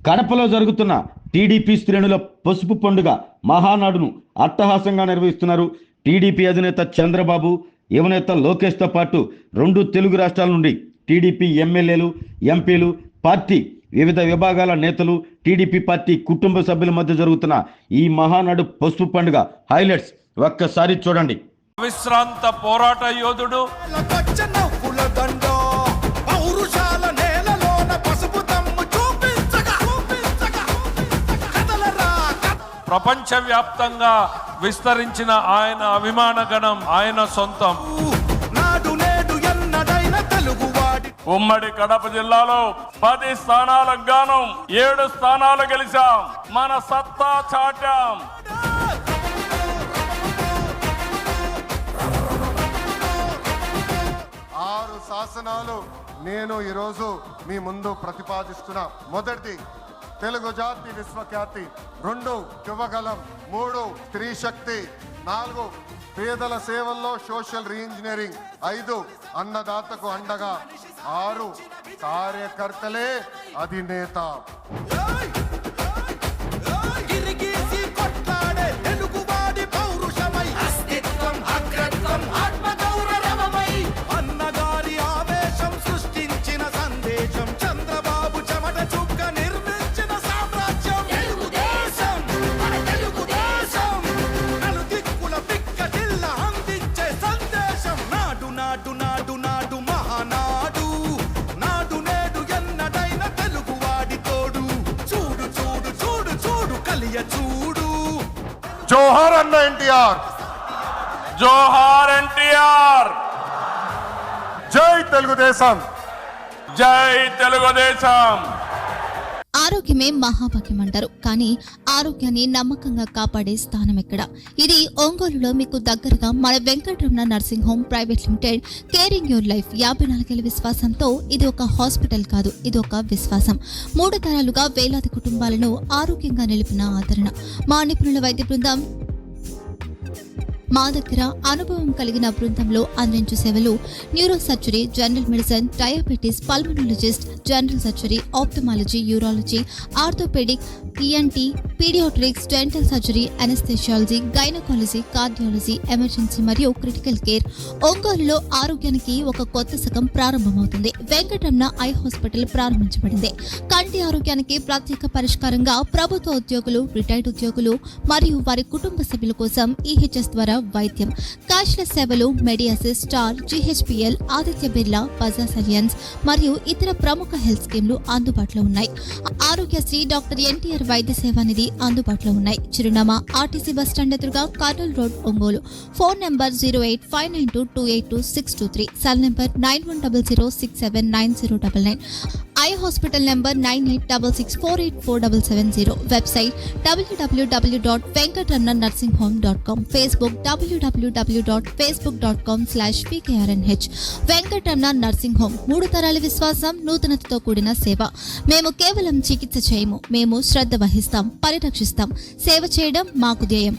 కడపలో జరుగుతున్న టీడీపీ శ్రేణుల పసుపు పండుగ మహానాడును అట్టహాసంగా నిర్వహిస్తున్నారు. టీడీపీ అధినేత చంద్రబాబు, యువనేత లోకేష్తో పాటు 2 తెలుగు రాష్ట్రాల నుండి టీడీపీ ఎమ్మెల్యేలు, ఎంపీలు, పార్టీ వివిధ విభాగాల నేతలు, టీడీపీ పార్టీ కుటుంబ సభ్యుల మధ్య జరుగుతున్న ఈ మహానాడు పసుపు పండుగ హైలైట్స్ ఒక్కసారి చూడండి. విశ్రాంత పోరాట యోధుడు, ప్రపంచవ్యాప్తంగా విస్తరించిన ఆయన అభిమాన గణం ఆయన సొంతం. ఉమ్మడి కడప జిల్లాలో 10 స్థానాలకు గాను 7 స్థానాలు గెలిచాం. మన సత్తా చాటాం. శాసనాలు నేను ఈరోజు మీ ముందు ప్రతిపాదిస్తున్నా. మొదటిది తెలుగు జాతి విశ్వఖ్యాతి, 2 యువగలం, 3 స్త్రీ శక్తి, 4 పేదల సేవల్లో సోషల్ రీఇంజనీరింగ్, 5 అన్నదాతకు అండగా, 6 కార్యకర్తలే అధినేత. జోహార్ అన్న ఎన్టీఆర్, జోహార్ ఎన్టీఆర్. జై తెలుగుదేశం, జై తెలుగుదేశం. ఆరోగ్యమే మహాభాగ్యం అంటారు, కానీ ఆరోగ్యాన్ని నమ్మకంగా కాపాడే స్థానం ఎక్కడ? ఇది ఒంగోలులో మీకు దగ్గరగా మన Venkataramana nursing home private limited. Caring your life 54 ఏళ్ల విశ్వాసంతో ఇది ఒక హాస్పిటల్ కాదు, ఇది ఒక విశ్వాసం. 3 తరాలుగా వేలాది కుటుంబాలను ఆరోగ్యంగా నిలిపిన ఆదరణ. మా నిపుణుల వైద్య బృందం మా దగ్గర అనుభవం కలిగిన బృందంలో అందించే సేవలు neuro surgery, general medicine, diabetes, pulmonologist, general surgery, ophthalmology, urology, orthopaedic, ENT, paediatrics, dental surgery, anaesthesiology, gynaecology, cardiology, emergency మరియు క్రిటికల్ కేర్. ఒంగోలులో ఆరోగ్యానికి ఒక కొత్త శకం ప్రారంభమవుతుంది. వెంకటరమణ ఐ హాస్పిటల్ ప్రారంభించబడింది. కంటి ఆరోగ్యానికి ప్రత్యేక పరిష్కారంగా ప్రభుత్వ ఉద్యోగులు, రిటైర్డ్ ఉద్యోగులు మరియు వారి కుటుంబ సభ్యుల కోసం ఈహెచ్ఎస్ ద్వారా వైద్యం. క్యాష్లెస్ సేవలు మెడియాసిస్, స్టార్, జీహెచ్పీఎల్, ఆదిత్య బిర్లా, బజాజ్ అలియన్స్ మరియు ఇతర ప్రముఖ హెల్త్ స్కీమ్లు అందుబాటులో ఉన్నాయి. ఆరోగ్యశ్రీ, డాక్టర్ ఎన్టీఆర్ వైద్య సేవా నిధి అందుబాటులో ఉన్నాయి. చిరునామా ఆర్టీసీ బస్టాండ్ ఎదురుగా, Kurnool road, Ongole. Phone number 08592282623, cell number 9100679099. Eye hospital number 9866484770. Website www.venkatramanarsinghome.com. Facebook www.facebook.com/pkrnh. Venkataramana nursing home, 3 తరాల విశ్వాసం, నూతనతతో కూడిన సేవ. మేము కేవలం చికిత్స చేయము, మేము శ్రద్ధ వహిస్తాం, పరిరక్షిస్తాం. సేవ చేయడం మాకు ధ్యేయం.